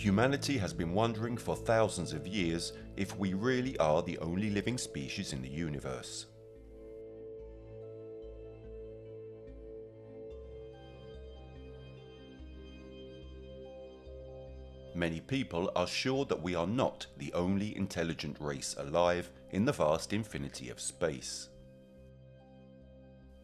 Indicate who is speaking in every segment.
Speaker 1: Humanity has been wondering for thousands of years if we really are the only living species in the universe. Many people are sure that we are not the only intelligent race alive in the vast infinity of space.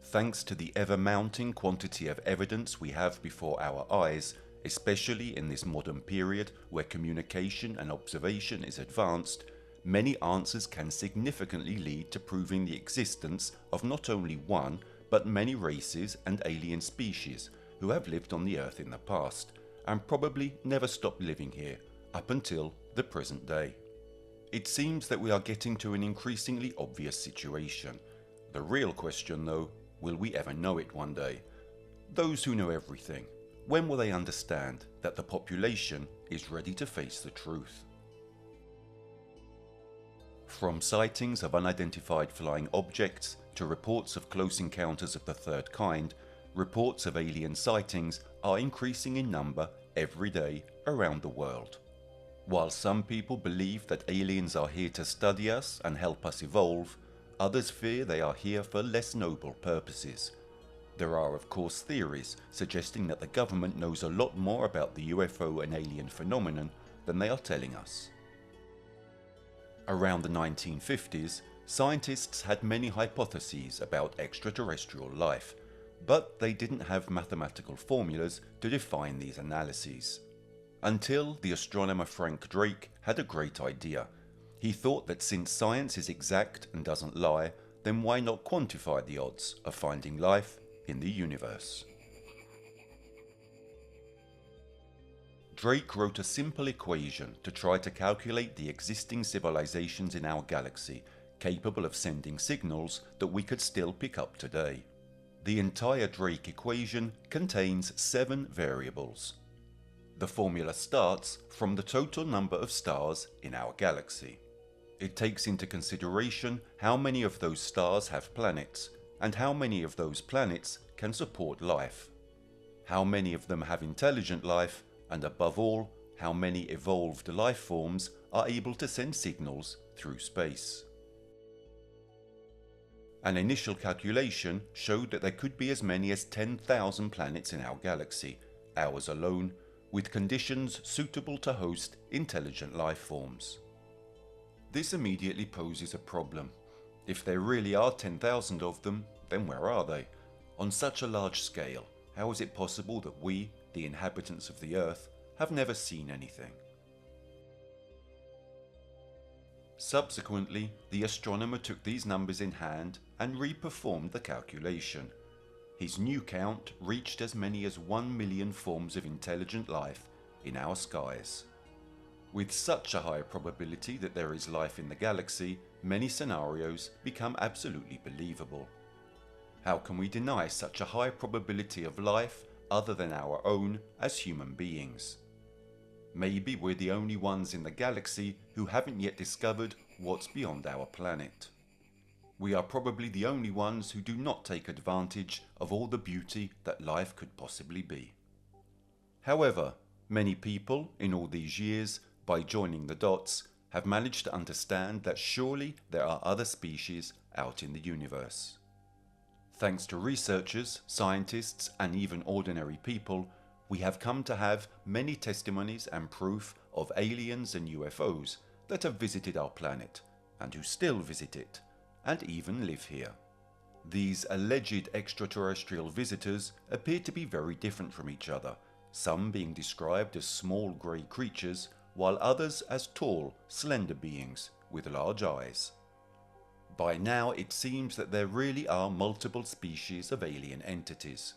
Speaker 1: Thanks to the ever-mounting quantity of evidence we have before our eyes, especially in this modern period where communication and observation is advanced, many answers can significantly lead to proving the existence of not only one, but many races and alien species who have lived on the Earth in the past, and probably never stopped living here up until the present day. It seems that we are getting to an increasingly obvious situation. The real question though, will we ever know it one day? Those who know everything, when will they understand that the population is ready to face the truth? From sightings of unidentified flying objects to reports of close encounters of the third kind, reports of alien sightings are increasing in number every day around the world. While some people believe that aliens are here to study us and help us evolve, others fear they are here for less noble purposes. There are of course theories suggesting that the government knows a lot more about the UFO and alien phenomenon than they are telling us. Around the 1950s, scientists had many hypotheses about extraterrestrial life, but they didn't have mathematical formulas to define these analyses. Until the astronomer Frank Drake had a great idea. He thought that since science is exact and doesn't lie, then why not quantify the odds of finding life in the universe? Drake wrote a simple equation to try to calculate the existing civilizations in our galaxy capable of sending signals that we could still pick up today. The entire Drake equation contains 7 variables. The formula starts from the total number of stars in our galaxy. It takes into consideration how many of those stars have planets, and how many of those planets can support life. How many of them have intelligent life, and above all, how many evolved life forms are able to send signals through space. An initial calculation showed that there could be as many as 10,000 planets in our galaxy, ours alone, with conditions suitable to host intelligent life forms. This immediately poses a problem. If there really are 10,000 of them, then where are they? On such a large scale, how is it possible that we, the inhabitants of the Earth, have never seen anything? Subsequently, the astronomer took these numbers in hand and re-performed the calculation. His new count reached as many as 1 million forms of intelligent life in our skies. With such a high probability that there is life in the galaxy, many scenarios become absolutely believable. How can we deny such a high probability of life other than our own as human beings? Maybe we're the only ones in the galaxy who haven't yet discovered what's beyond our planet. We are probably the only ones who do not take advantage of all the beauty that life could possibly be. However, many people in all these years, by joining the dots, have managed to understand that surely there are other species out in the universe. Thanks to researchers, scientists, and even ordinary people, we have come to have many testimonies and proof of aliens and UFOs that have visited our planet, and who still visit it, and even live here. These alleged extraterrestrial visitors appear to be very different from each other, some being described as small grey creatures, while others as tall, slender beings with large eyes. By now it seems that there really are multiple species of alien entities.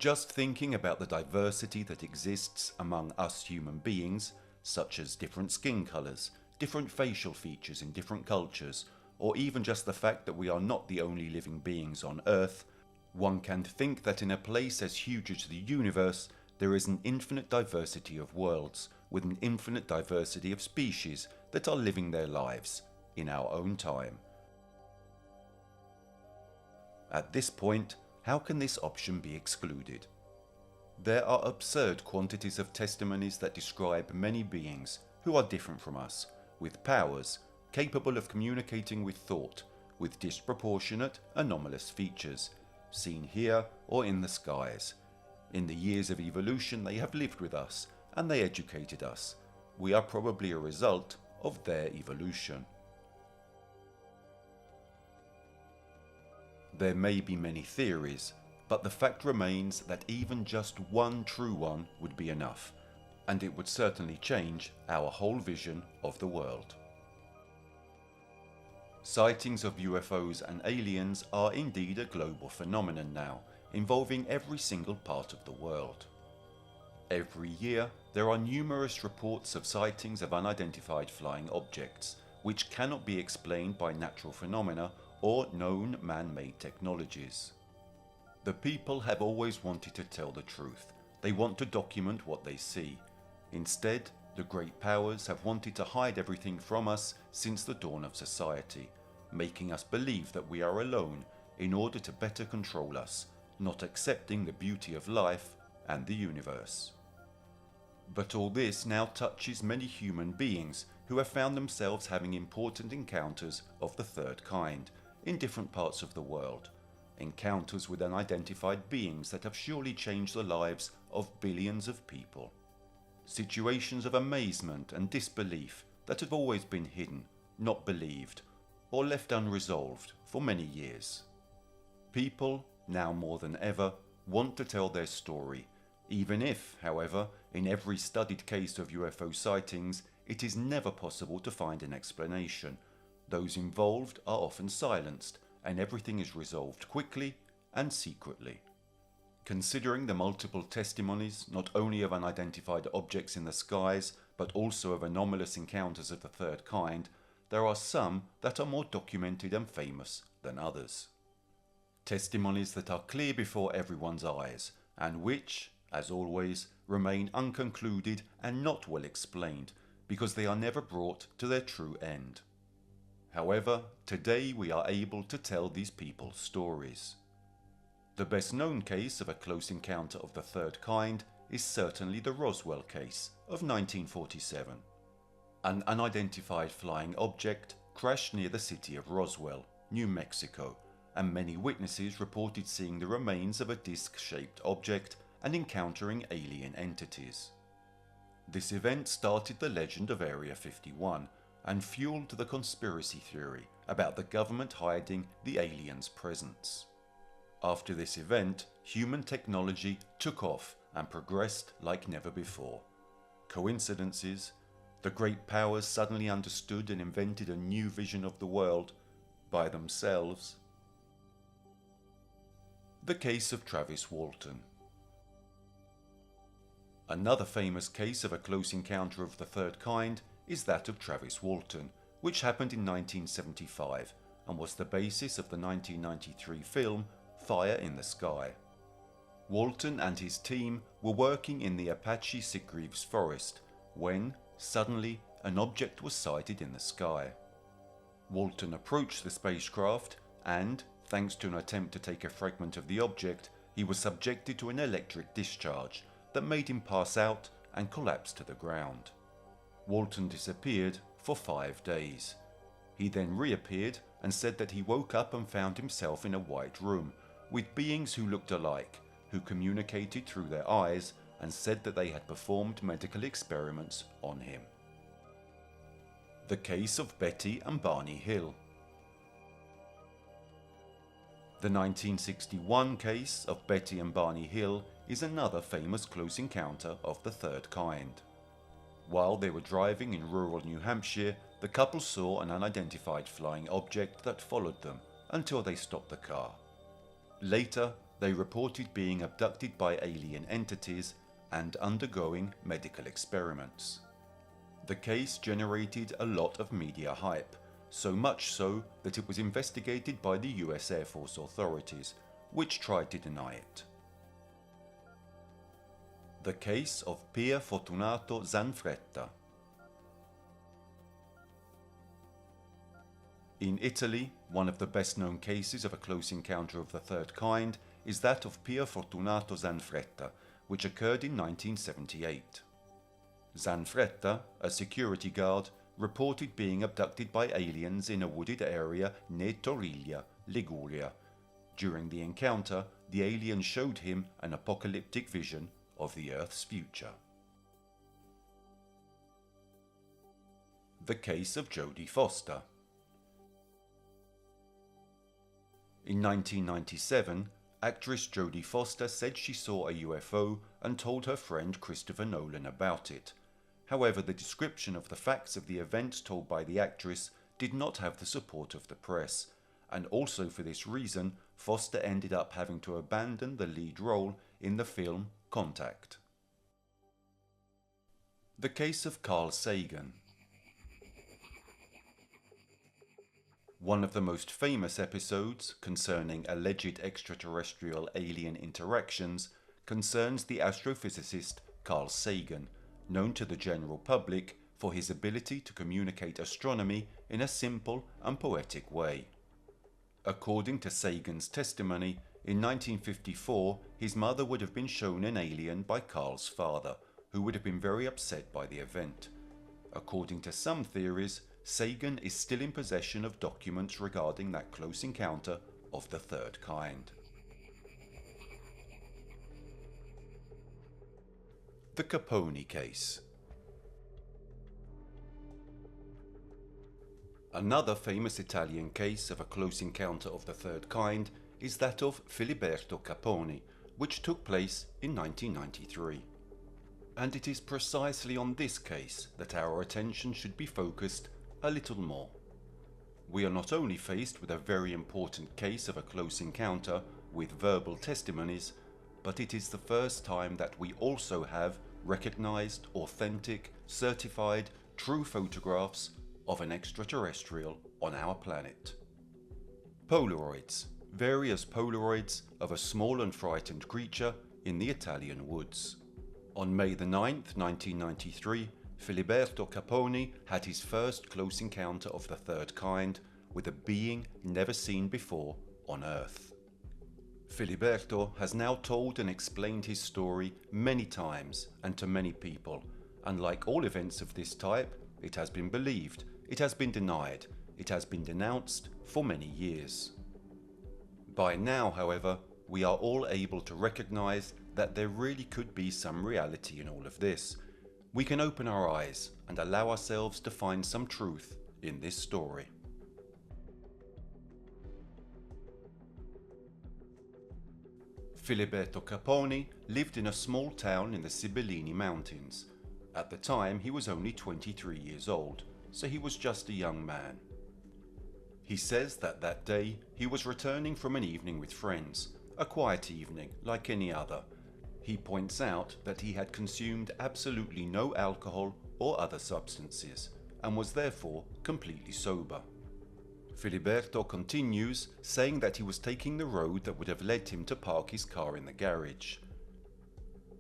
Speaker 1: Just thinking about the diversity that exists among us human beings, such as different skin colours, different facial features in different cultures, or even just the fact that we are not the only living beings on Earth, one can think that in a place as huge as the universe, there is an infinite diversity of worlds, with an infinite diversity of species that are living their lives in our own time. At this point, how can this option be excluded? There are absurd quantities of testimonies that describe many beings who are different from us, with powers, capable of communicating with thought, with disproportionate, anomalous features, seen here or in the skies. In the years of evolution they have lived with us, and they educated us. We are probably a result of their evolution. There may be many theories, but the fact remains that even just one true one would be enough, and it would certainly change our whole vision of the world. Sightings of UFOs and aliens are indeed a global phenomenon now, involving every single part of the world. Every year, there are numerous reports of sightings of unidentified flying objects, which cannot be explained by natural phenomena or known man-made technologies. The people have always wanted to tell the truth. They want to document what they see. Instead, the great powers have wanted to hide everything from us since the dawn of society, making us believe that we are alone in order to better control us, not accepting the beauty of life and the universe. But all this now touches many human beings who have found themselves having important encounters of the third kind in different parts of the world. Encounters with unidentified beings that have surely changed the lives of billions of people. Situations of amazement and disbelief that have always been hidden, not believed, or left unresolved for many years. People, now more than ever, want to tell their story, even if, however, in every studied case of UFO sightings, it is never possible to find an explanation. Those involved are often silenced, and everything is resolved quickly and secretly. Considering the multiple testimonies not only of unidentified objects in the skies, but also of anomalous encounters of the third kind, there are some that are more documented and famous than others. Testimonies that are clear before everyone's eyes, and which, as always, remain unconcluded and not well explained, because they are never brought to their true end. However, today we are able to tell these people's stories. The best known case of a close encounter of the third kind is certainly the Roswell case of 1947. An unidentified flying object crashed near the city of Roswell, New Mexico, and many witnesses reported seeing the remains of a disc-shaped object and encountering alien entities. This event started the legend of Area 51, and fueled the conspiracy theory about the government hiding the aliens' presence. After this event, human technology took off and progressed like never before. Coincidences? The great powers suddenly understood and invented a new vision of the world by themselves. The case of Travis Walton. Another famous case of a close encounter of the third kind is that of Travis Walton, which happened in 1975 and was the basis of the 1993 film Fire in the Sky. Walton and his team were working in the Apache Sitgreaves forest when, suddenly, an object was sighted in the sky. Walton approached the spacecraft and, thanks to an attempt to take a fragment of the object, he was subjected to an electric discharge that made him pass out and collapse to the ground. Walton disappeared for 5 days. He then reappeared and said that he woke up and found himself in a white room with beings who looked alike, who communicated through their eyes and said that they had performed medical experiments on him. The case of Betty and Barney Hill. The 1961 case of Betty and Barney Hill is another famous close encounter of the third kind. While they were driving in rural New Hampshire, the couple saw an unidentified flying object that followed them until they stopped the car. Later, they reported being abducted by alien entities and undergoing medical experiments. The case generated a lot of media hype, so much so that it was investigated by the US Air Force authorities, which tried to deny it. The case of Pier Fortunato Zanfretta. In Italy, one of the best known cases of a close encounter of the third kind is that of Pier Fortunato Zanfretta, which occurred in 1978. Zanfretta, a security guard, reported being abducted by aliens in a wooded area near Toriglia, Liguria. During the encounter, the alien showed him an apocalyptic vision of the Earth's future. The case of Jodie Foster. In 1997, actress Jodie Foster said she saw a UFO and told her friend Christopher Nolan about it. However, the description of the facts of the event told by the actress did not have the support of the press, and also for this reason, Foster ended up having to abandon the lead role in the film Contact. The case of Carl Sagan. One of the most famous episodes concerning alleged extraterrestrial alien interactions concerns the astrophysicist Carl Sagan, known to the general public for his ability to communicate astronomy in a simple and poetic way. According to Sagan's testimony, in 1954 his mother would have been shown an alien by Carl's father, who would have been very upset by the event. According to some theories, Sagan is still in possession of documents regarding that close encounter of the third kind. The Caponi case. Another famous Italian case of a close encounter of the third kind is that of Filiberto Caponi, which took place in 1993. And it is precisely on this case that our attention should be focused a little more. We are not only faced with a very important case of a close encounter with verbal testimonies, but it is the first time that we also have recognized, authentic, certified, true photographs of an extraterrestrial on our planet. Polaroids, various Polaroids of a small and frightened creature in the Italian woods. On May the 9th, 1993, Filiberto Caponi had his first close encounter of the third kind with a being never seen before on Earth. Filiberto has now told and explained his story many times and to many people, and like all events of this type, it has been believed, it has been denied, it has been denounced for many years. By now, however, we are all able to recognize that there really could be some reality in all of this. We can open our eyes and allow ourselves to find some truth in this story. Filiberto Caponi lived in a small town in the Sibillini Mountains. At the time, he was only 23 years old, so he was just a young man. He says that that day he was returning from an evening with friends, a quiet evening like any other. He points out that he had consumed absolutely no alcohol or other substances and was therefore completely sober. Filiberto continues, saying that he was taking the road that would have led him to park his car in the garage.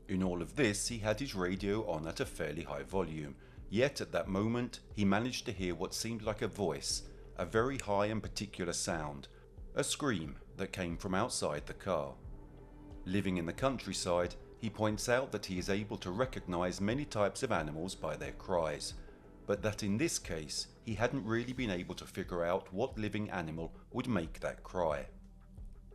Speaker 1: In all of this, he had his radio on at a fairly high volume, yet at that moment he managed to hear what seemed like a voice, a very high and particular sound, a scream that came from outside the car. Living in the countryside, he points out that he is able to recognize many types of animals by their cries, but that in this case he hadn't really been able to figure out what living animal would make that cry.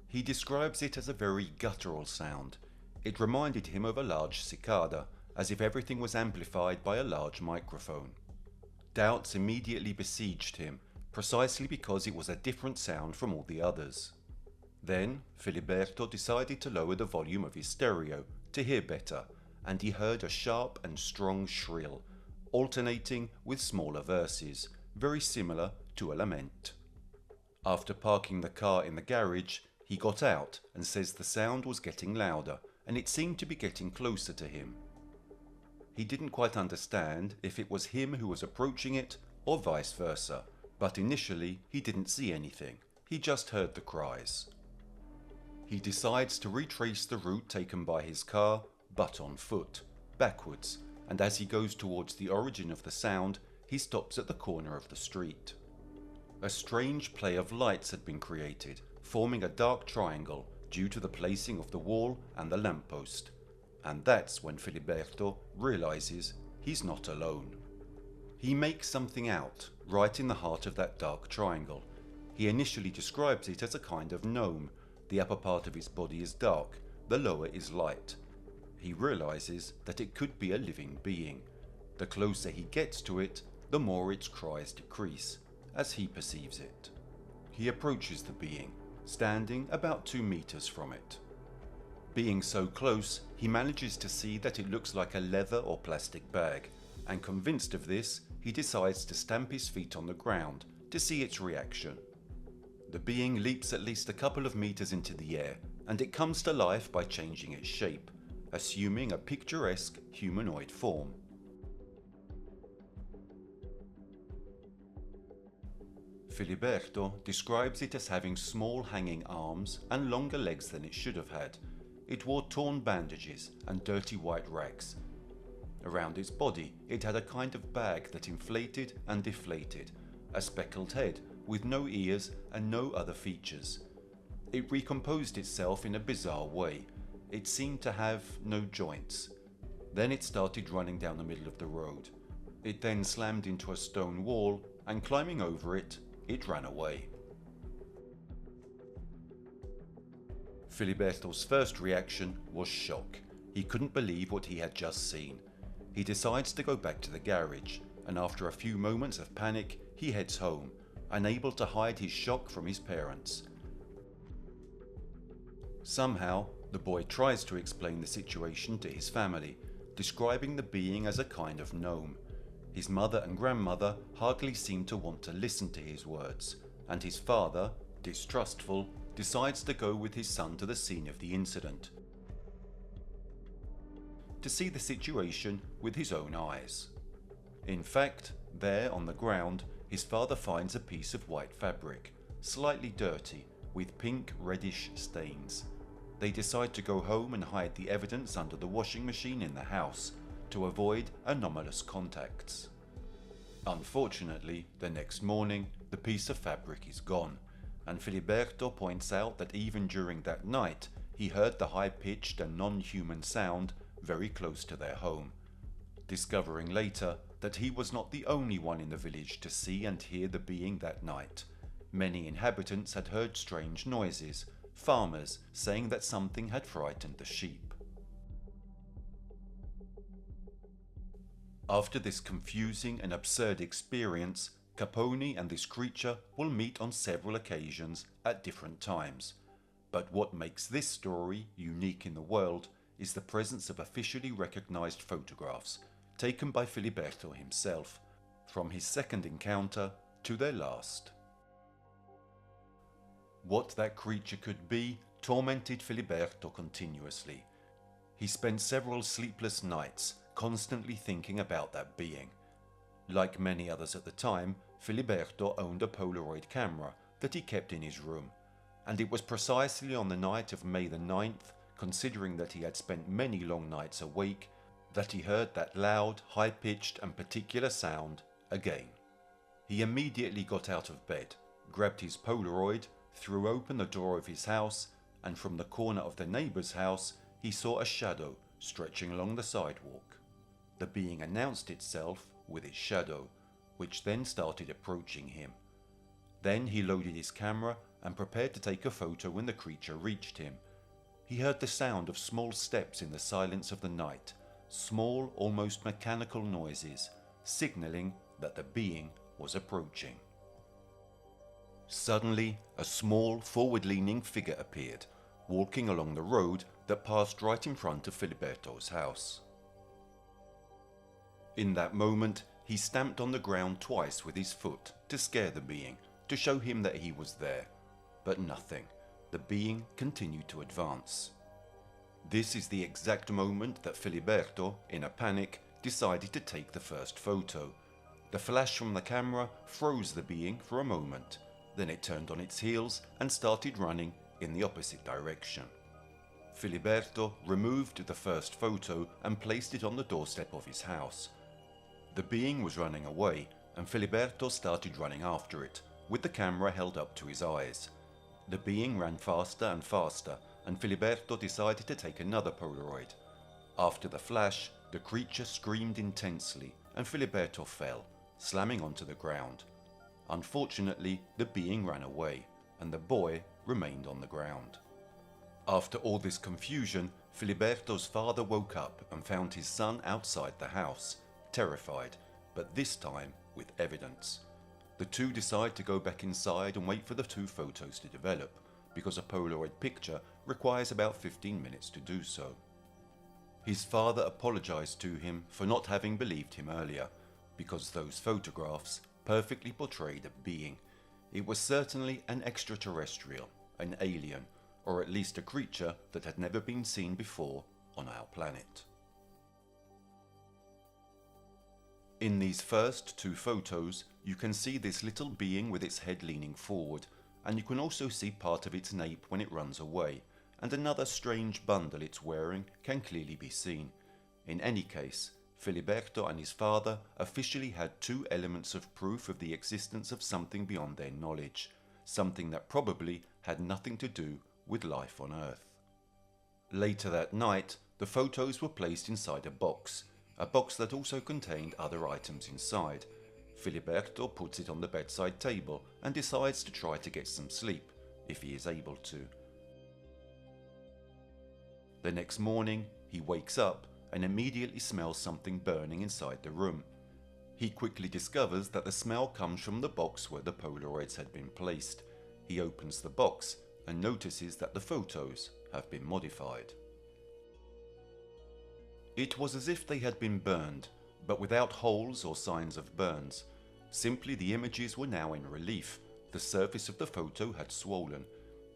Speaker 1: He describes it as a very guttural sound. It reminded him of a large cicada, as if everything was amplified by a large microphone. Doubts immediately besieged him, precisely because it was a different sound from all the others. Then Filiberto decided to lower the volume of his stereo to hear better, and he heard a sharp and strong shrill, alternating with smaller verses, very similar to a lament. After parking the car in the garage, he got out and says the sound was getting louder and it seemed to be getting closer to him. He didn't quite understand if it was him who was approaching it or vice versa, but initially he didn't see anything, he just heard the cries. He decides to retrace the route taken by his car, but on foot, backwards, and as he goes towards the origin of the sound, he stops at the corner of the street. A strange play of lights had been created, forming a dark triangle due to the placing of the wall and the lamppost. And that's when Filiberto realizes he's not alone. He makes something out right in the heart of that dark triangle. He initially describes it as a kind of gnome. The upper part of its body is dark, the lower is light. He realizes that it could be a living being. The closer he gets to it, the more its cries decrease, as he perceives it. He approaches the being, standing about 2 meters from it. Being so close, he manages to see that it looks like a leather or plastic bag, and convinced of this, he decides to stamp his feet on the ground to see its reaction. The being leaps at least a couple of meters into the air, and it comes to life by changing its shape, assuming a picturesque humanoid form. Filiberto describes it as having small hanging arms and longer legs than it should have had. It wore torn bandages and dirty white rags. Around its body, it had a kind of bag that inflated and deflated, a speckled head with no ears and no other features. It recomposed itself in a bizarre way. It seemed to have no joints. Then it started running down the middle of the road. It then slammed into a stone wall, and climbing over it, it ran away. Filiberto's first reaction was shock. He couldn't believe what he had just seen. He decides to go back to the garage, and after a few moments of panic, he heads home, unable to hide his shock from his parents. Somehow, the boy tries to explain the situation to his family, describing the being as a kind of gnome. His mother and grandmother hardly seem to want to listen to his words, and his father, distrustful, decides to go with his son to the scene of the incident, to see the situation with his own eyes. In fact, there on the ground, his father finds a piece of white fabric, slightly dirty, with pink reddish stains. They decide to go home and hide the evidence under the washing machine in the house, to avoid anomalous contacts. Unfortunately, the next morning, the piece of fabric is gone, and Filiberto points out that even during that night, he heard the high-pitched and non-human sound very close to their home, discovering later that he was not the only one in the village to see and hear the being that night. Many inhabitants had heard strange noises, farmers saying that something had frightened the sheep. After this confusing and absurd experience, Caponi and this creature will meet on several occasions at different times. But what makes this story unique in the world is the presence of officially recognized photographs taken by Filiberto himself, from his second encounter to their last. What that creature could be tormented Filiberto continuously. He spent several sleepless nights constantly thinking about that being. Like many others at the time, Filiberto owned a Polaroid camera that he kept in his room, and it was precisely on the night of May the 9th, considering that he had spent many long nights awake, that he heard that loud, high-pitched and particular sound again. He immediately got out of bed, grabbed his Polaroid, threw open the door of his house, and from the corner of the neighbor's house, he saw a shadow stretching along the sidewalk. The being announced itself with its shadow, which then started approaching him. Then he loaded his camera and prepared to take a photo when the creature reached him. He heard the sound of small steps in the silence of the night, small, almost mechanical noises, signaling that the being was approaching. Suddenly, a small, forward-leaning figure appeared, walking along the road that passed right in front of Filiberto's house. In that moment, he stamped on the ground twice with his foot to scare the being, to show him that he was there. But nothing. The being continued to advance. This is the exact moment that Filiberto, in a panic, decided to take the first photo. The flash from the camera froze the being for a moment. Then it turned on its heels and started running in the opposite direction. Filiberto removed the first photo and placed it on the doorstep of his house. The being was running away, and Filiberto started running after it, with the camera held up to his eyes. The being ran faster and faster, and Filiberto decided to take another Polaroid. After the flash, the creature screamed intensely and Filiberto fell, slamming onto the ground. Unfortunately, the being ran away and the boy remained on the ground. After all this confusion, Filiberto's father woke up and found his son outside the house, terrified, but this time with evidence. The two decide to go back inside and wait for the two photos to develop, because a Polaroid picture requires about 15 minutes to do so. His father apologized to him for not having believed him earlier, because those photographs perfectly portrayed a being. It was certainly an extraterrestrial, an alien, or at least a creature that had never been seen before on our planet. In these first two photos, you can see this little being with its head leaning forward, and you can also see part of its nape when it runs away, and another strange bundle it's wearing can clearly be seen. In any case, Filiberto and his father officially had two elements of proof of the existence of something beyond their knowledge, something that probably had nothing to do with life on Earth. Later that night, the photos were placed inside a box that also contained other items inside. Filiberto puts it on the bedside table and decides to try to get some sleep, if he is able to. The next morning, he wakes up and immediately smells something burning inside the room. He quickly discovers that the smell comes from the box where the Polaroids had been placed. He opens the box and notices that the photos have been modified. It was as if they had been burned, but without holes or signs of burns. Simply the images were now in relief. The surface of the photo had swollen.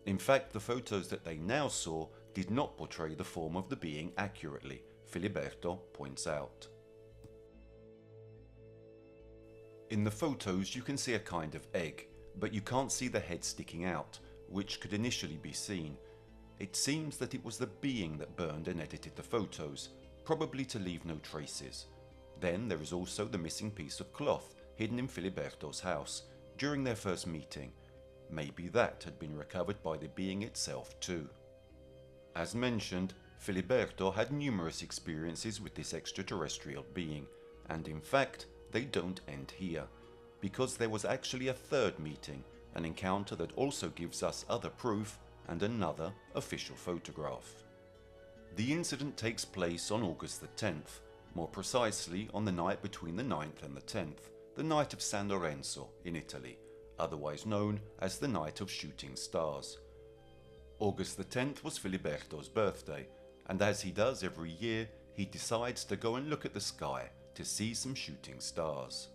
Speaker 1: In fact, the photos that they now saw did not portray the form of the being accurately, Filiberto points out. In the photos you can see a kind of egg, but you can't see the head sticking out, which could initially be seen. It seems that it was the being that burned and edited the photos, probably to leave no traces. Then there is also the missing piece of cloth hidden in Filiberto's house during their first meeting. Maybe that had been recovered by the being itself too. As mentioned, Filiberto had numerous experiences with this extraterrestrial being, and in fact they don't end here, because there was actually a third meeting, an encounter that also gives us other proof and another official photograph. The incident takes place on August the 10th, more precisely on the night between the 9th and the 10th, the night of San Lorenzo in Italy, otherwise known as the Night of Shooting Stars. August the 10th was Filiberto's birthday, and as he does every year, he decides to go and look at the sky to see some shooting stars.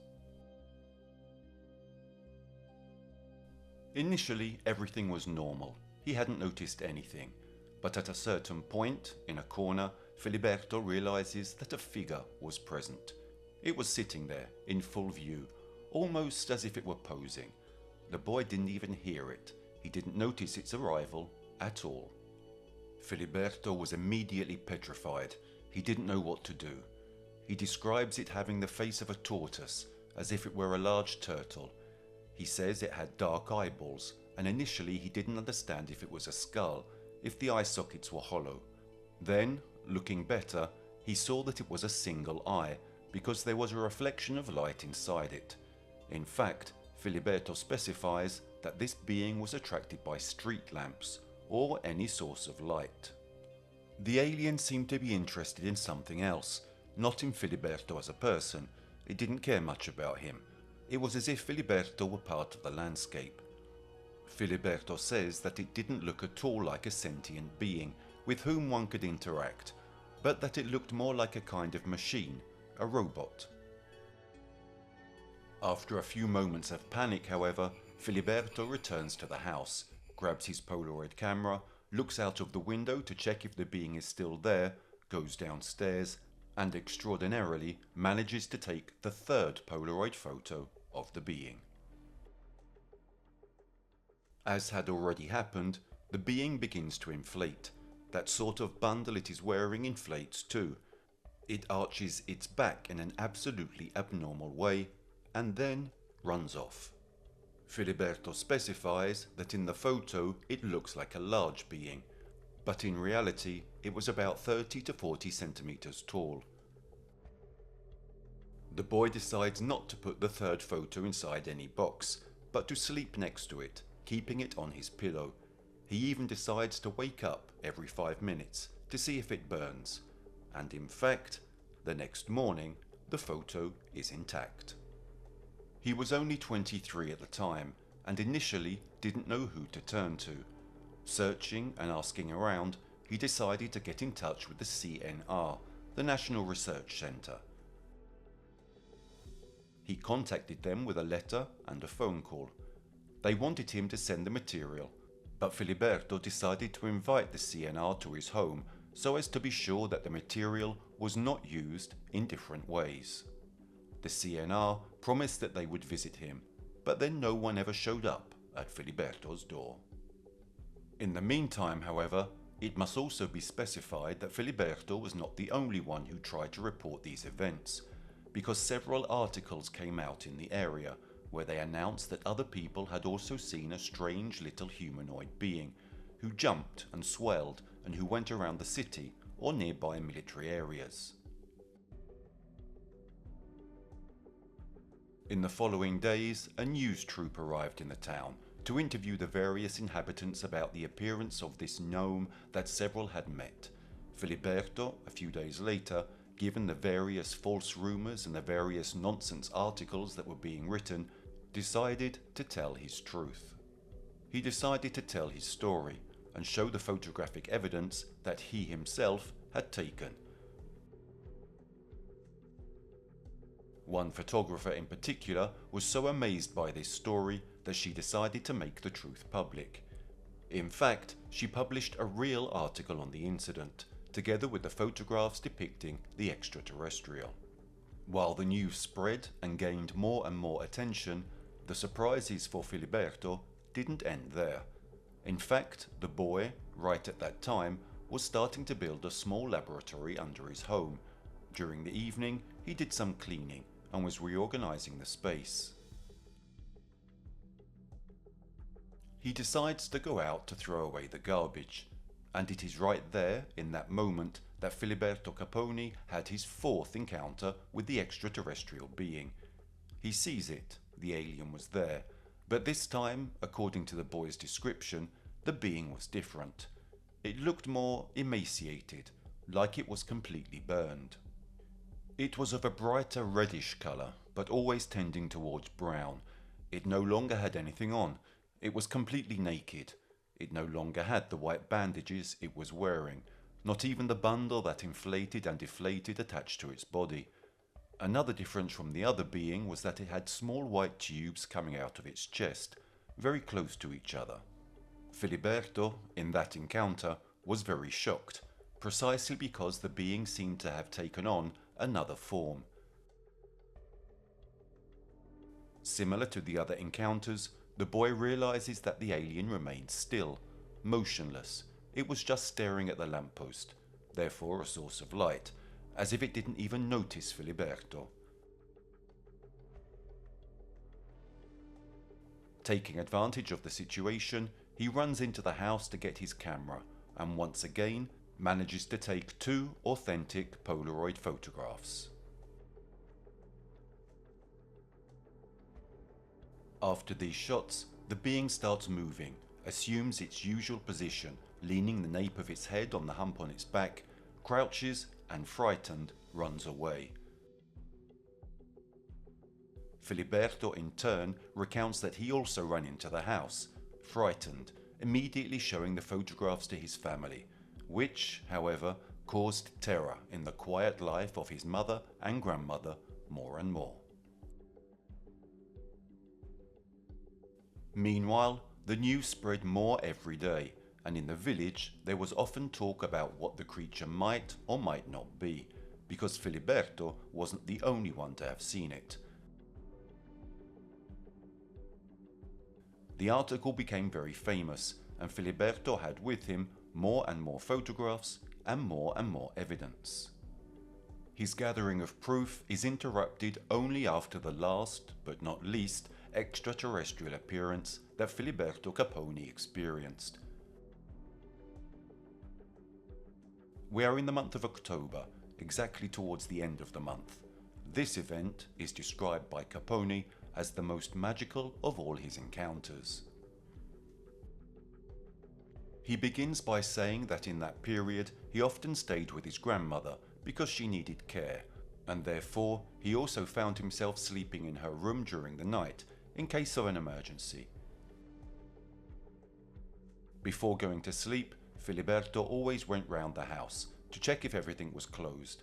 Speaker 1: Initially, everything was normal. He hadn't noticed anything, but at a certain point, in a corner, Filiberto realizes that a figure was present. It was sitting there, in full view, almost as if it were posing. The boy didn't even hear it. He didn't notice its arrival at all. Filiberto was immediately petrified. He didn't know what to do. He describes it having the face of a tortoise, as if it were a large turtle. He says it had dark eyeballs, and initially he didn't understand if it was a skull, if the eye sockets were hollow. Then, looking better, he saw that it was a single eye, because there was a reflection of light inside it. In fact, Filiberto specifies that this being was attracted by street lamps, or any source of light. The alien seemed to be interested in something else, not in Filiberto as a person. It didn't care much about him. It was as if Filiberto were part of the landscape. Filiberto says that it didn't look at all like a sentient being with whom one could interact, but that it looked more like a kind of machine, a robot. After a few moments of panic, however, Filiberto returns to the house, grabs his Polaroid camera, looks out of the window to check if the being is still there, goes downstairs, and extraordinarily manages to take the third Polaroid photo of the being. As had already happened, the being begins to inflate. That sort of bundle it is wearing inflates too. It arches its back in an absolutely abnormal way, and then runs off. Filiberto specifies that in the photo it looks like a large being, but in reality it was about 30 to 40 centimeters tall. The boy decides not to put the third photo inside any box, but to sleep next to it, keeping it on his pillow. He even decides to wake up every 5 minutes to see if it burns, and in fact, the next morning the photo is intact. He was only 23 at the time and initially didn't know who to turn to. Searching and asking around, he decided to get in touch with the CNR, the National Research Centre. He contacted them with a letter and a phone call. They wanted him to send the material, but Filiberto decided to invite the CNR to his home so as to be sure that the material was not used in different ways. The CNR promised that they would visit him, but then no one ever showed up at Filiberto's door. In the meantime, however, it must also be specified that Filiberto was not the only one who tried to report these events, because several articles came out in the area where they announced that other people had also seen a strange little humanoid being who jumped and swelled and who went around the city or nearby military areas. In the following days, a news troupe arrived in the town to interview the various inhabitants about the appearance of this gnome that several had met. Filiberto, a few days later, given the various false rumours and the various nonsense articles that were being written, decided to tell his truth. He decided to tell his story and show the photographic evidence that he himself had taken. One photographer in particular was so amazed by this story that she decided to make the truth public. In fact, she published a real article on the incident, together with the photographs depicting the extraterrestrial. While the news spread and gained more and more attention, the surprises for Filiberto didn't end there. In fact, the boy, right at that time, was starting to build a small laboratory under his home. During the evening, he did some cleaning and was reorganizing the space. He decides to go out to throw away the garbage, and it is right there, in that moment, that Filiberto Caponi had his fourth encounter with the extraterrestrial being. He sees it, the alien was there, but this time, according to the boy's description, the being was different. It looked more emaciated, like it was completely burned. It was of a brighter reddish colour, but always tending towards brown. It no longer had anything on. It was completely naked. It no longer had the white bandages it was wearing, not even the bundle that inflated and deflated attached to its body. Another difference from the other being was that it had small white tubes coming out of its chest, very close to each other. Filiberto, in that encounter, was very shocked, precisely because the being seemed to have taken on another form. Similar to the other encounters, the boy realizes that the alien remained still, motionless. It was just staring at the lamppost, therefore a source of light, as if it didn't even notice Filiberto. Taking advantage of the situation, he runs into the house to get his camera, and once again manages to take 2 authentic Polaroid photographs. After these shots, the being starts moving, assumes its usual position, leaning the nape of its head on the hump on its back, crouches and, frightened, runs away. Filiberto in turn recounts that he also ran into the house, frightened, immediately showing the photographs to his family, which, however, caused terror in the quiet life of his mother and grandmother more and more. Meanwhile, the news spread more every day, and in the village there was often talk about what the creature might or might not be, because Filiberto wasn't the only one to have seen it. The article became very famous, and Filiberto had with him more and more photographs and more evidence. His gathering of proof is interrupted only after the last, but not least, extraterrestrial appearance that Filiberto Caponi experienced. We are in the month of October, exactly towards the end of the month. This event is described by Caponi as the most magical of all his encounters. He begins by saying that in that period he often stayed with his grandmother because she needed care, and therefore he also found himself sleeping in her room during the night in case of an emergency. Before going to sleep, Filiberto always went round the house to check if everything was closed.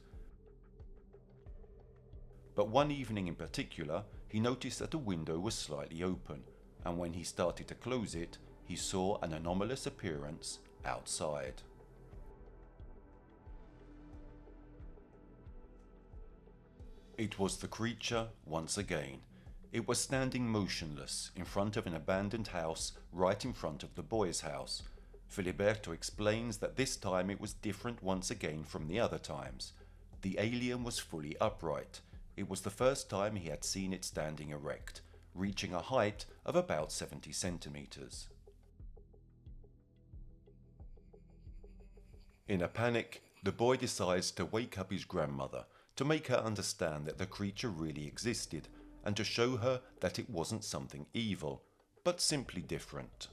Speaker 1: But one evening in particular, he noticed that the window was slightly open, and when he started to close it, he saw an anomalous appearance outside. It was the creature once again. It was standing motionless in front of an abandoned house right in front of the boy's house. Filiberto explains that this time it was different once again from the other times. The alien was fully upright. It was the first time he had seen it standing erect, reaching a height of about 70 centimeters. In a panic, the boy decides to wake up his grandmother to make her understand that the creature really existed and to show her that it wasn't something evil, but simply different.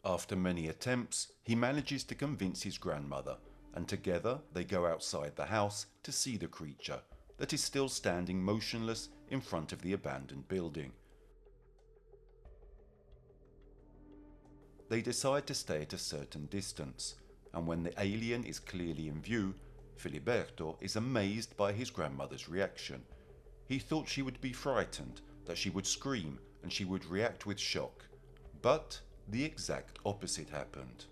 Speaker 1: After many attempts, he manages to convince his grandmother, and together they go outside the house to see the creature that is still standing motionless in front of the abandoned building. They decide to stay at a certain distance, and when the alien is clearly in view, Filiberto is amazed by his grandmother's reaction. He thought she would be frightened, that she would scream and she would react with shock, but the exact opposite happened.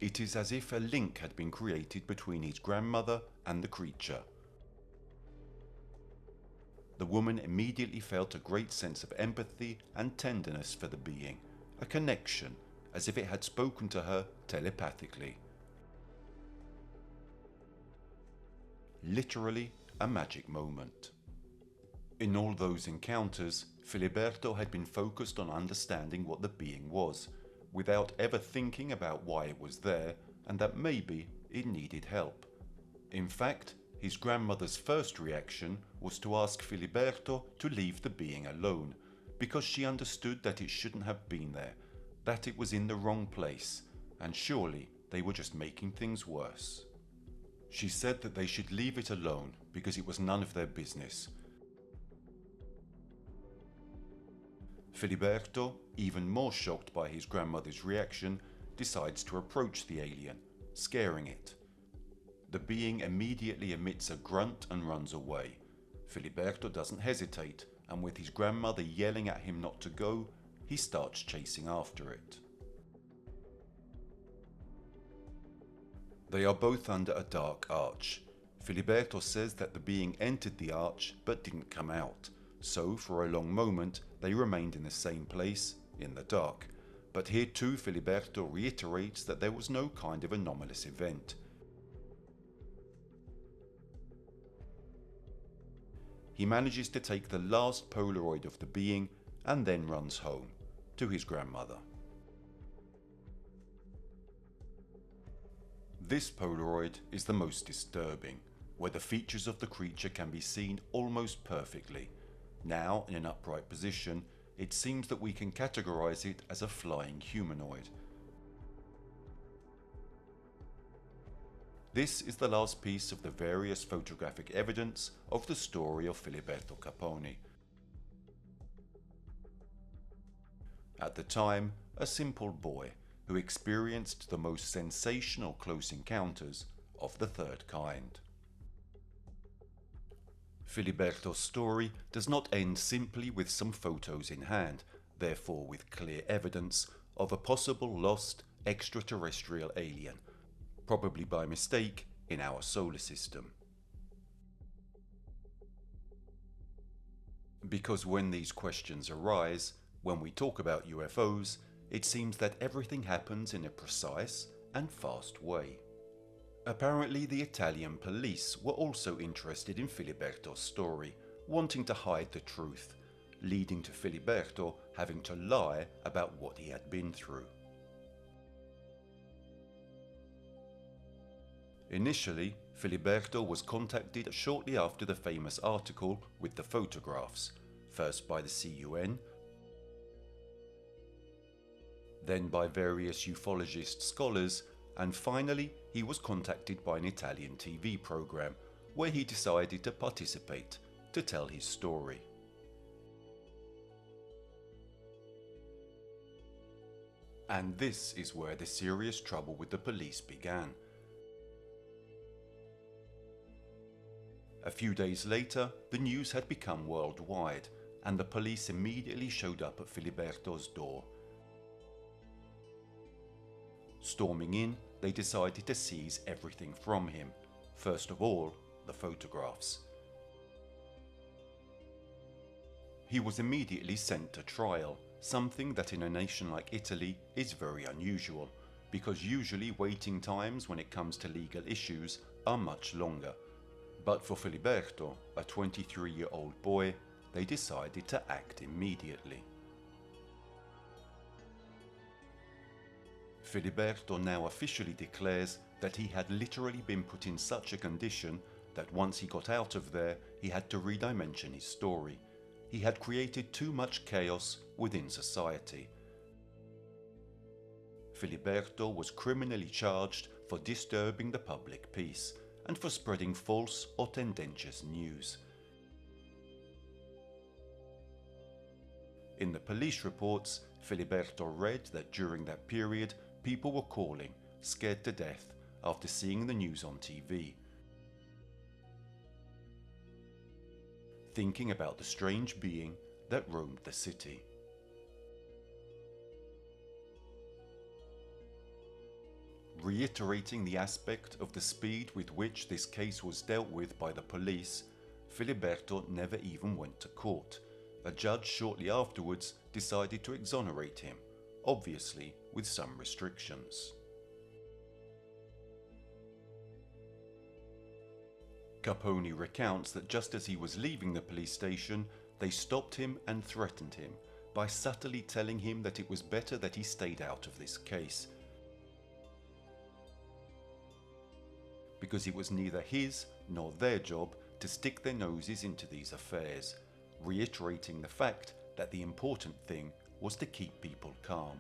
Speaker 1: It is as if a link had been created between his grandmother and the creature. The woman immediately felt a great sense of empathy and tenderness for the being, a connection, as if it had spoken to her telepathically. Literally a magic moment. In all those encounters, Filiberto had been focused on understanding what the being was, without ever thinking about why it was there and that maybe it needed help. In fact, his grandmother's first reaction was to ask Filiberto to leave the being alone, because she understood that it shouldn't have been there, that it was in the wrong place, and surely they were just making things worse. She said that they should leave it alone because it was none of their business. Filiberto, even more shocked by his grandmother's reaction, decides to approach the alien, scaring it. The being immediately emits a grunt and runs away. Filiberto doesn't hesitate, and with his grandmother yelling at him not to go, he starts chasing after it. They are both under a dark arch. Filiberto says that the being entered the arch but didn't come out, so for a long moment they remained in the same place, in the dark. But here too Filiberto reiterates that there was no kind of anomalous event. He manages to take the last Polaroid of the being and then runs home, to his grandmother. This Polaroid is the most disturbing, where the features of the creature can be seen almost perfectly. Now, in an upright position, it seems that we can categorize it as a flying humanoid. This is the last piece of the various photographic evidence of the story of Filiberto Caponi. At the time, a simple boy who experienced the most sensational close encounters of the third kind. Filiberto's story does not end simply with some photos in hand, therefore with clear evidence of a possible lost extraterrestrial alien, probably by mistake, in our solar system. Because when these questions arise, when we talk about UFOs, it seems that everything happens in a precise and fast way. Apparently the Italian police were also interested in Filiberto's story, wanting to hide the truth, leading to Filiberto having to lie about what he had been through. Initially, Filiberto was contacted shortly after the famous article with the photographs, first by the CUN, then by various ufologist scholars, and finally he was contacted by an Italian TV program where he decided to participate to tell his story. And this is where the serious trouble with the police began. A few days later, the news had become worldwide, and the police immediately showed up at Filiberto's door. Storming in, they decided to seize everything from him. First of all, the photographs. He was immediately sent to trial, something that in a nation like Italy is very unusual, because usually waiting times when it comes to legal issues are much longer. But for Filiberto, a 23-year-old boy, they decided to act immediately. Filiberto now officially declares that he had literally been put in such a condition that once he got out of there, he had to redimension his story. He had created too much chaos within society. Filiberto was criminally charged for disturbing the public peace and for spreading false or tendentious news. In the police reports, Filiberto read that during that period, people were calling, scared to death, after seeing the news on TV, thinking about the strange being that roamed the city. Reiterating the aspect of the speed with which this case was dealt with by the police, Filiberto never even went to court. A judge shortly afterwards decided to exonerate him, obviously with some restrictions. Caponi recounts that just as he was leaving the police station, they stopped him and threatened him by subtly telling him that it was better that he stayed out of this case, because it was neither his nor their job to stick their noses into these affairs, reiterating the fact that the important thing was to keep people calm.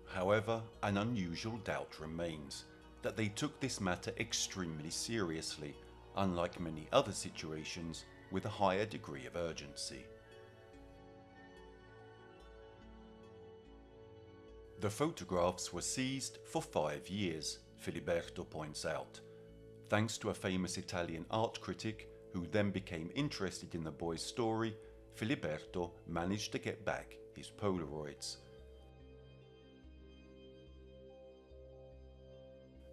Speaker 1: However, an unusual doubt remains, that they took this matter extremely seriously, unlike many other situations with a higher degree of urgency. The photographs were seized for 5 years, Filiberto points out. Thanks to a famous Italian art critic who then became interested in the boy's story, Filiberto managed to get back his Polaroids.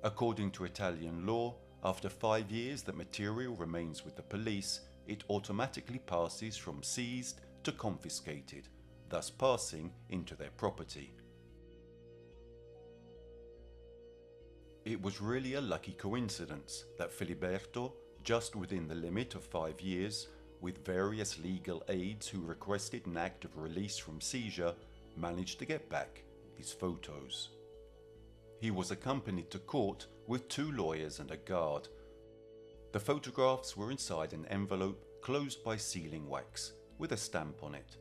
Speaker 1: According to Italian law, after 5 years that material remains with the police, it automatically passes from seized to confiscated, thus passing into their property. It was really a lucky coincidence that Filiberto, just within the limit of 5 years, with various legal aids who requested an act of release from seizure, managed to get back his photos. He was accompanied to court with 2 lawyers and a guard. The photographs were inside an envelope closed by sealing wax, with a stamp on it.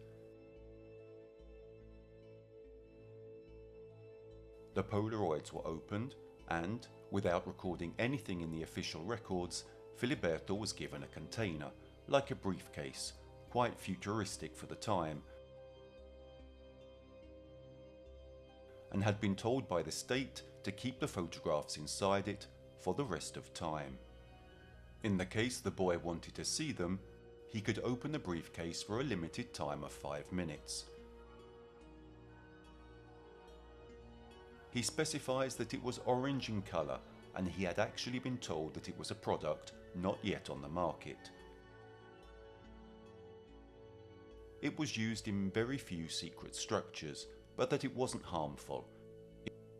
Speaker 1: The Polaroids were opened, and, without recording anything in the official records, Filiberto was given a container, like a briefcase, quite futuristic for the time, and had been told by the state to keep the photographs inside it for the rest of time. In the case the boy wanted to see them, he could open the briefcase for a limited time of 5 minutes. He specifies that it was orange in colour, and he had actually been told that it was a product not yet on the market. It was used in very few secret structures, but that it wasn't harmful.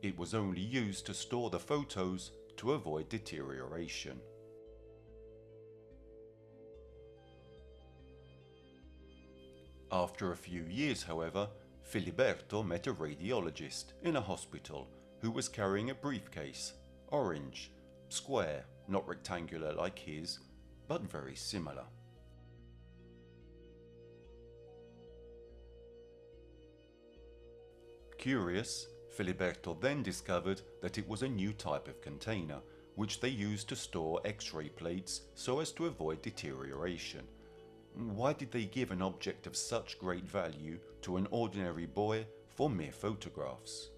Speaker 1: It was only used to store the photos to avoid deterioration. After a few years, however, Filiberto met a radiologist in a hospital who was carrying a briefcase, orange, square, not rectangular like his, but very similar. Curious, Filiberto then discovered that it was a new type of container which they used to store X-ray plates so as to avoid deterioration. Why did they give an object of such great value to an ordinary boy for mere photographs?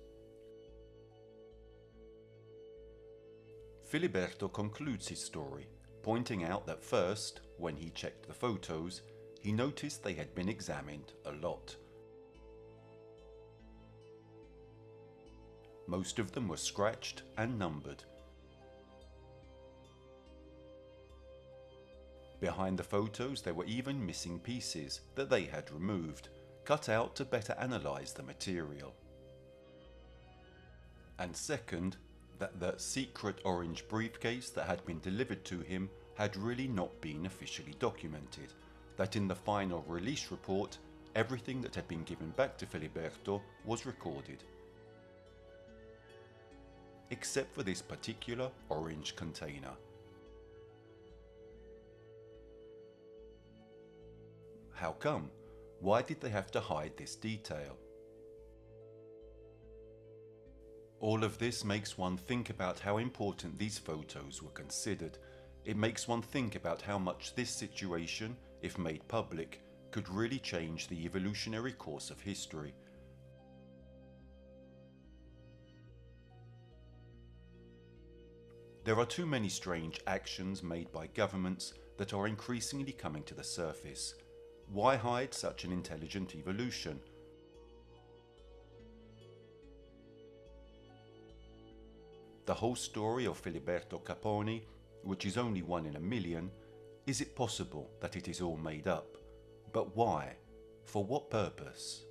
Speaker 1: Filiberto concludes his story, pointing out that first, when he checked the photos, he noticed they had been examined a lot. Most of them were scratched and numbered. Behind the photos there were even missing pieces that they had removed, cut out to better analyze the material. And second, that the secret orange briefcase that had been delivered to him had really not been officially documented, that in the final release report everything that had been given back to Filiberto was recorded. Except for this particular orange container. How come? Why did they have to hide this detail? All of this makes one think about how important these photos were considered. It makes one think about how much this situation, if made public, could really change the evolutionary course of history. There are too many strange actions made by governments that are increasingly coming to the surface. Why hide such an intelligent evolution? The whole story of Filiberto Caponi, which is only one in a million, is it possible that it is all made up? But why? For what purpose?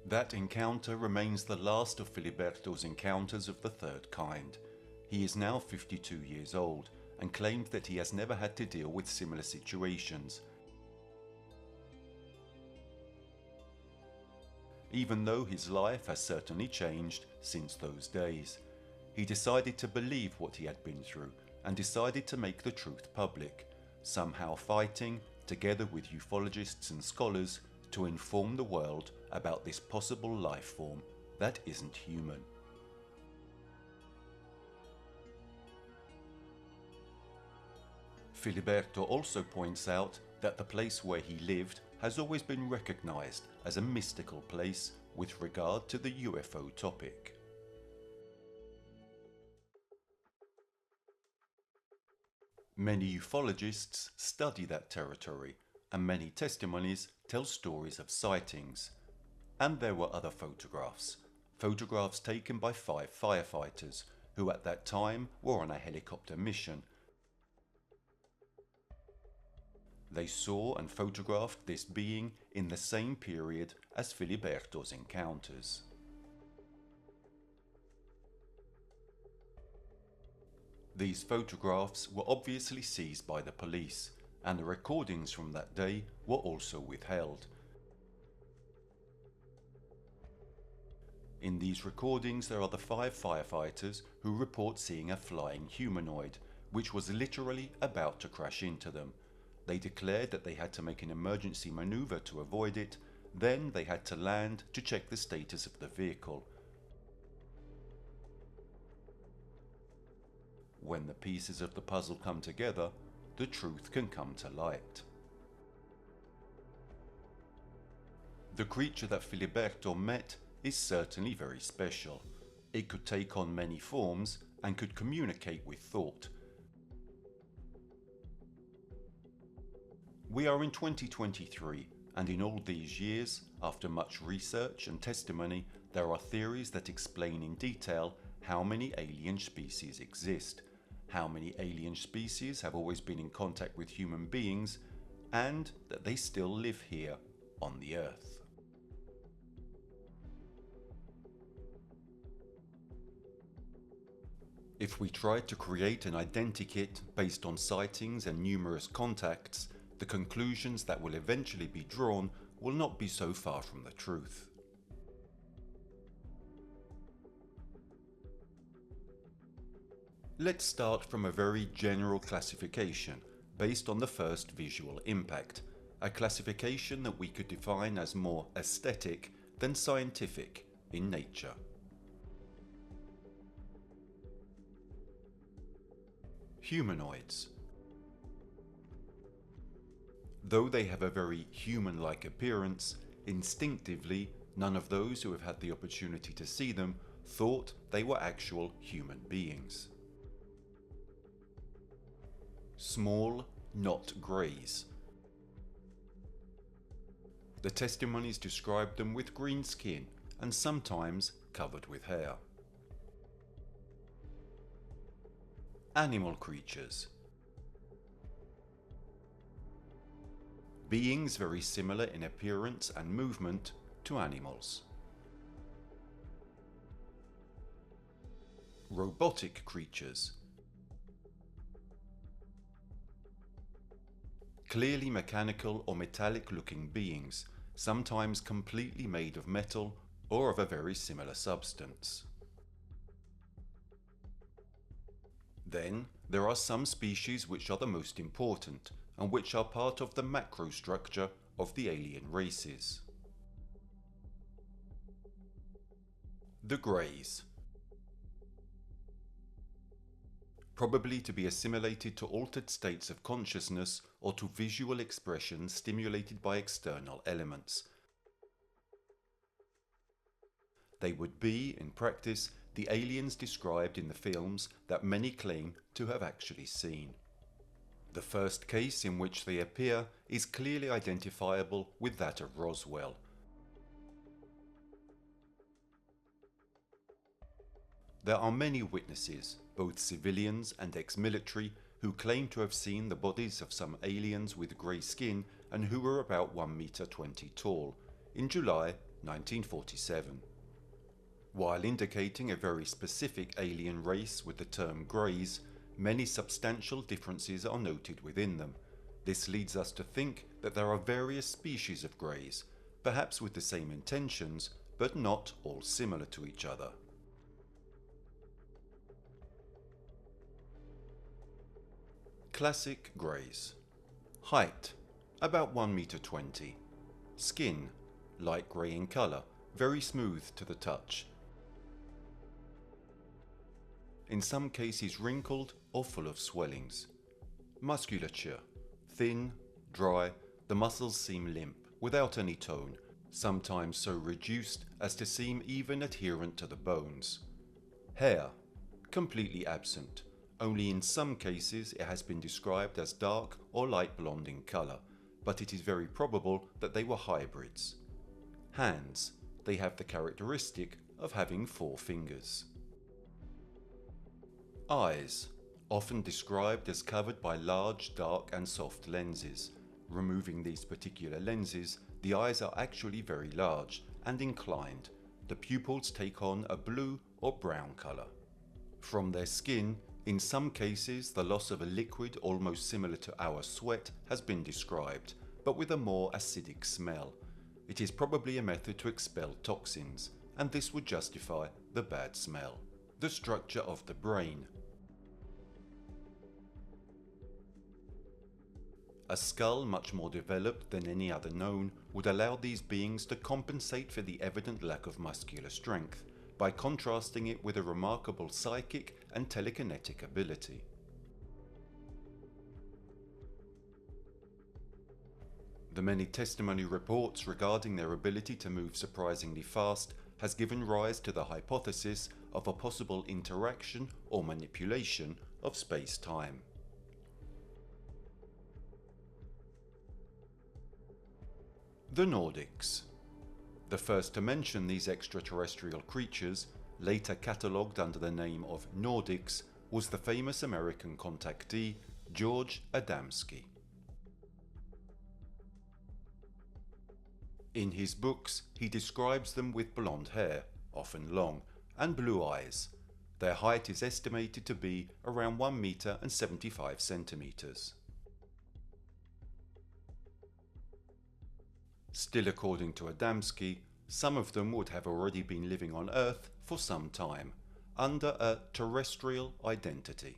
Speaker 1: That encounter remains the last of Filiberto's encounters of the third kind. He is now 52 years old and claims that he has never had to deal with similar situations. Even though his life has certainly changed since those days, he decided to believe what he had been through and decided to make the truth public, somehow fighting, together with ufologists and scholars, to inform the world about this possible life form that isn't human. Filiberto also points out that the place where he lived has always been recognized as a mystical place with regard to the UFO topic. Many ufologists study that territory, and many testimonies tell stories of sightings. And there were other photographs taken by 5 firefighters who at that time were on a helicopter mission. They saw and photographed this being in the same period as Filiberto's encounters. These photographs were obviously seized by the police, and the recordings from that day were also withheld. In these recordings there are the 5 firefighters who report seeing a flying humanoid, which was literally about to crash into them. They declared that they had to make an emergency maneuver to avoid it, then they had to land to check the status of the vehicle. When the pieces of the puzzle come together, the truth can come to light. The creature that Filiberto met is certainly very special. It could take on many forms and could communicate with thought. We are in 2023, and in all these years, after much research and testimony, there are theories that explain in detail how many alien species exist, how many alien species have always been in contact with human beings, and that they still live here on the Earth. If we try to create an identikit based on sightings and numerous contacts, the conclusions that will eventually be drawn will not be so far from the truth. Let's start from a very general classification based on the first visual impact, a classification that we could define as more aesthetic than scientific in nature. Humanoids. Though they have a very human-like appearance, instinctively none of those who have had the opportunity to see them thought they were actual human beings. Small, not greys. The testimonies described them with green skin and sometimes covered with hair. Animal creatures. Beings very similar in appearance and movement to animals. Robotic creatures. Clearly mechanical or metallic looking beings, sometimes completely made of metal or of a very similar substance. Then there are some species which are the most important and which are part of the macrostructure of the alien races. The Greys. Probably to be assimilated to altered states of consciousness or to visual expression stimulated by external elements. They would be, in practice, the aliens described in the films that many claim to have actually seen. The first case in which they appear is clearly identifiable with that of Roswell. There are many witnesses, both civilians and ex-military, who claim to have seen the bodies of some aliens with grey skin and who were about 1 meter 20 tall, in July 1947. While indicating a very specific alien race with the term Greys, many substantial differences are noted within them. This leads us to think that there are various species of Greys, perhaps with the same intentions, but not all similar to each other. Classic Greys. Height, about 1 meter 20. Skin, light grey in colour, very smooth to the touch. In some cases wrinkled or full of swellings. Musculature, thin, dry, the muscles seem limp, without any tone, sometimes so reduced as to seem even adherent to the bones. Hair, completely absent. Only in some cases it has been described as dark or light blonde in colour, but it is very probable that they were hybrids. Hands, they have the characteristic of having 4 fingers. Eyes, often described as covered by large, dark and soft lenses. Removing these particular lenses, the eyes are actually very large and inclined. The pupils take on a blue or brown colour. From their skin, in some cases the loss of a liquid almost similar to our sweat has been described, but with a more acidic smell. It is probably a method to expel toxins, and this would justify the bad smell. The structure of the brain. A skull much more developed than any other known would allow these beings to compensate for the evident lack of muscular strength, by contrasting it with a remarkable psychic and telekinetic ability. The many testimony reports regarding their ability to move surprisingly fast has given rise to the hypothesis of a possible interaction or manipulation of space-time. The Nordics. The first to mention these extraterrestrial creatures, later catalogued under the name of Nordics, was the famous American contactee George Adamski. In his books, he describes them with blonde hair, often long, and blue eyes. Their height is estimated to be around 1 meter and 75 centimeters. Still, according to Adamski, some of them would have already been living on Earth for some time, under a terrestrial identity.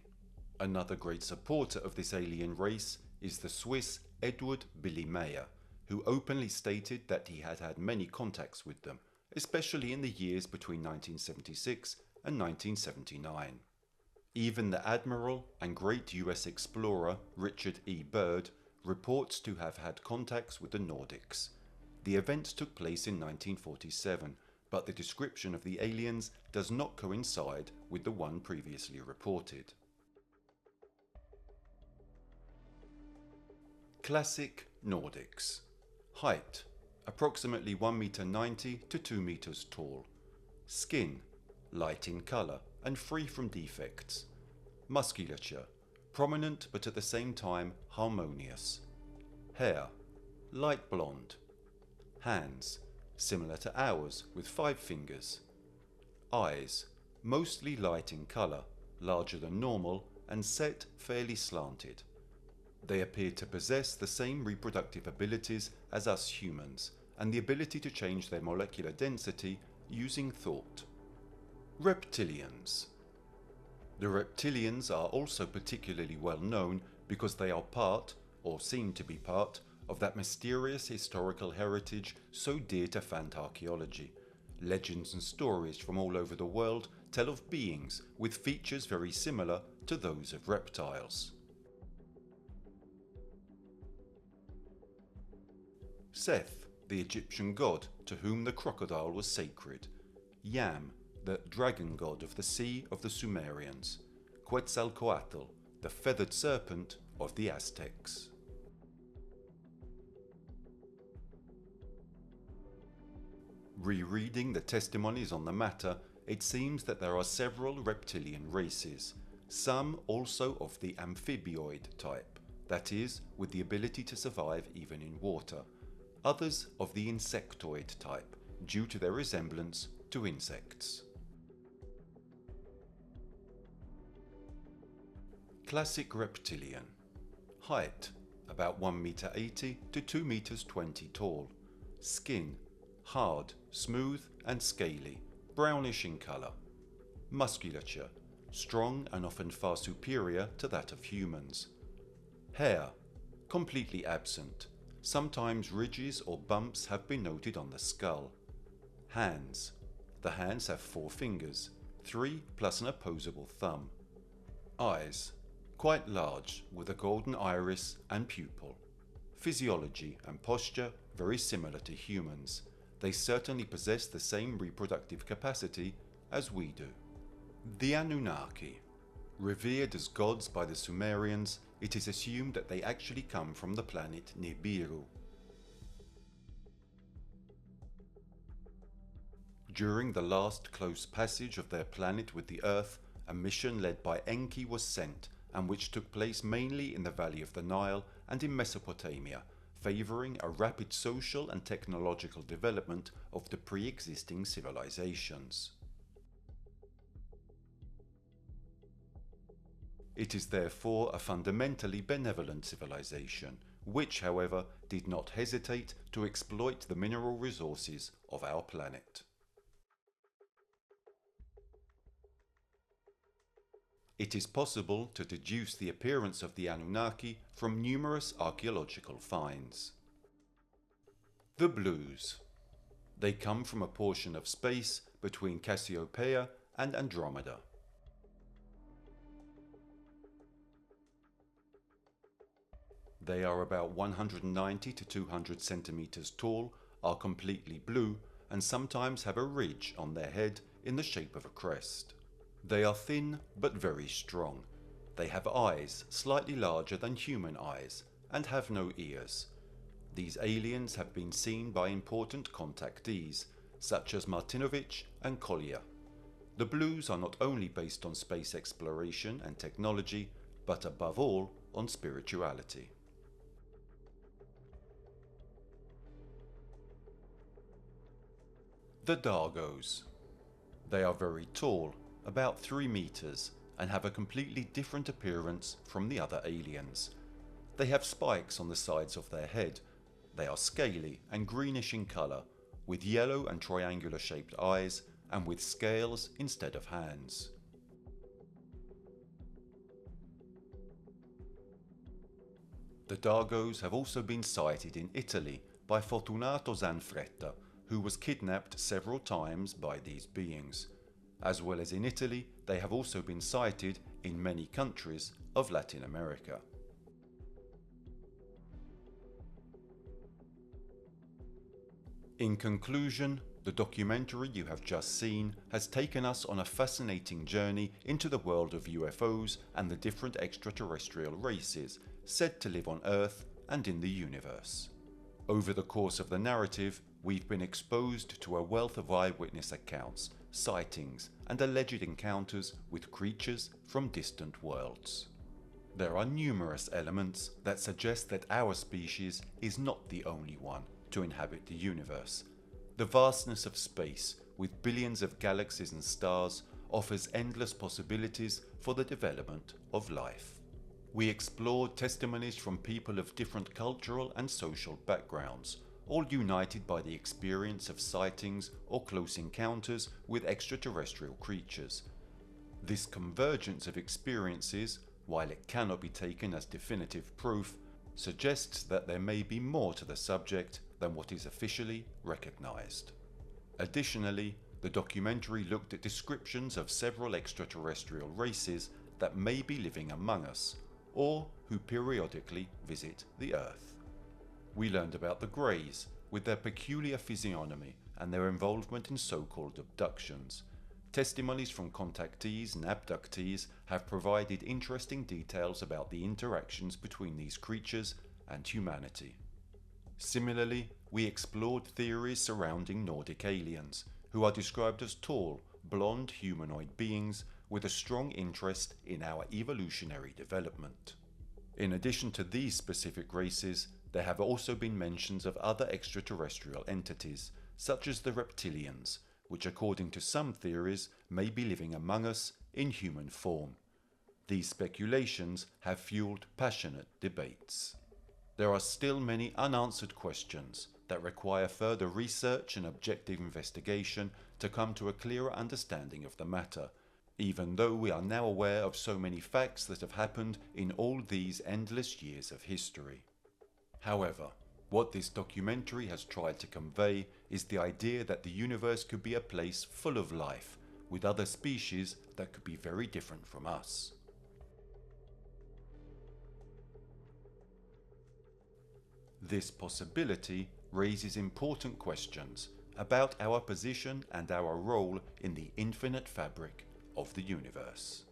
Speaker 1: Another great supporter of this alien race is the Swiss Edward Billy Mayer, who openly stated that he had had many contacts with them, especially in the years between 1976 and 1979. Even the Admiral and great US explorer Richard E. Byrd reports to have had contacts with the Nordics. The events took place in 1947, but the description of the aliens does not coincide with the one previously reported. Classic Nordics. Height: approximately 1,90 m to 2 meters tall. Skin: light in color and free from defects. Musculature: prominent but at the same time harmonious. Hair: light blonde. Hands: similar to ours with 5 fingers. Eyes: mostly light in color, larger than normal and set fairly slanted. They appear to possess the same reproductive abilities as us humans, and the ability to change their molecular density using thought. Reptilians. The reptilians are also particularly well known because they are part, or seem to be part, of that mysterious historical heritage so dear to fantarchaeology. Legends and stories from all over the world tell of beings with features very similar to those of reptiles. Seth, the Egyptian god to whom the crocodile was sacred. Yam, the dragon god of the sea of the Sumerians. Quetzalcoatl, the feathered serpent of the Aztecs. Rereading the testimonies on the matter, it seems that there are several reptilian races, some also of the amphibioid type, that is, with the ability to survive even in water, others of the insectoid type, due to their resemblance to insects. Classic reptilian. Height: about 1,80 m to 2,20 meters tall. Skin: hard, smooth and scaly, brownish in colour. Musculature: strong and often far superior to that of humans. Hair: completely absent. Sometimes ridges or bumps have been noted on the skull. Hands: the hands have 4 fingers, 3 plus an opposable thumb. Eyes: quite large, with a golden iris and pupil. Physiology and posture very similar to humans. They certainly possess the same reproductive capacity as we do. The Anunnaki. Revered as gods by the Sumerians, it is assumed that they actually come from the planet Nibiru. During the last close passage of their planet with the Earth, a mission led by Enki was sent, and which took place mainly in the valley of the Nile and in Mesopotamia, favouring a rapid social and technological development of the pre-existing civilizations. It is therefore a fundamentally benevolent civilization, which, however, did not hesitate to exploit the mineral resources of our planet. It is possible to deduce the appearance of the Anunnaki from numerous archaeological finds. The Blues. They come from a portion of space between Cassiopeia and Andromeda. They are about 190 to 200 centimeters tall, are completely blue, and sometimes have a ridge on their head in the shape of a crest. They are thin but very strong. They have eyes slightly larger than human eyes and have no ears. These aliens have been seen by important contactees such as Martinovich and Collier. The Blues are not only based on space exploration and technology, but above all on spirituality. The Dargos. They are very tall, about 3 meters, and have a completely different appearance from the other aliens. They have spikes on the sides of their head, They are scaly and greenish in colour, with yellow and triangular shaped eyes and with scales instead of hands. The Dagos have also been sighted in Italy by Fortunato Zanfretta, who was kidnapped several times by these beings. As well as in Italy, they have also been sighted in many countries of Latin America. In conclusion, the documentary you have just seen has taken us on a fascinating journey into the world of UFOs and the different extraterrestrial races said to live on Earth and in the universe. Over the course of the narrative, we've been exposed to a wealth of eyewitness accounts, sightings, and alleged encounters with creatures from distant worlds. There are numerous elements that suggest that our species is not the only one to inhabit the universe. The vastness of space, with billions of galaxies and stars, offers endless possibilities for the development of life. We explored testimonies from people of different cultural and social backgrounds, all united by the experience of sightings or close encounters with extraterrestrial creatures. This convergence of experiences, while it cannot be taken as definitive proof, suggests that there may be more to the subject than what is officially recognized. Additionally, the documentary looked at descriptions of several extraterrestrial races that may be living among us, or who periodically visit the Earth. We learned about the Greys, with their peculiar physiognomy and their involvement in so-called abductions. Testimonies from contactees and abductees have provided interesting details about the interactions between these creatures and humanity. Similarly, we explored theories surrounding Nordic aliens, who are described as tall, blonde humanoid beings with a strong interest in our evolutionary development. In addition to these specific races, there have also been mentions of other extraterrestrial entities, such as the reptilians, which according to some theories may be living among us in human form. These speculations have fueled passionate debates. There are still many unanswered questions that require further research and objective investigation to come to a clearer understanding of the matter, even though we are now aware of so many facts that have happened in all these endless years of history. However, what this documentary has tried to convey is the idea that the universe could be a place full of life, with other species that could be very different from us. This possibility raises important questions about our position and our role in the infinite fabric of the universe.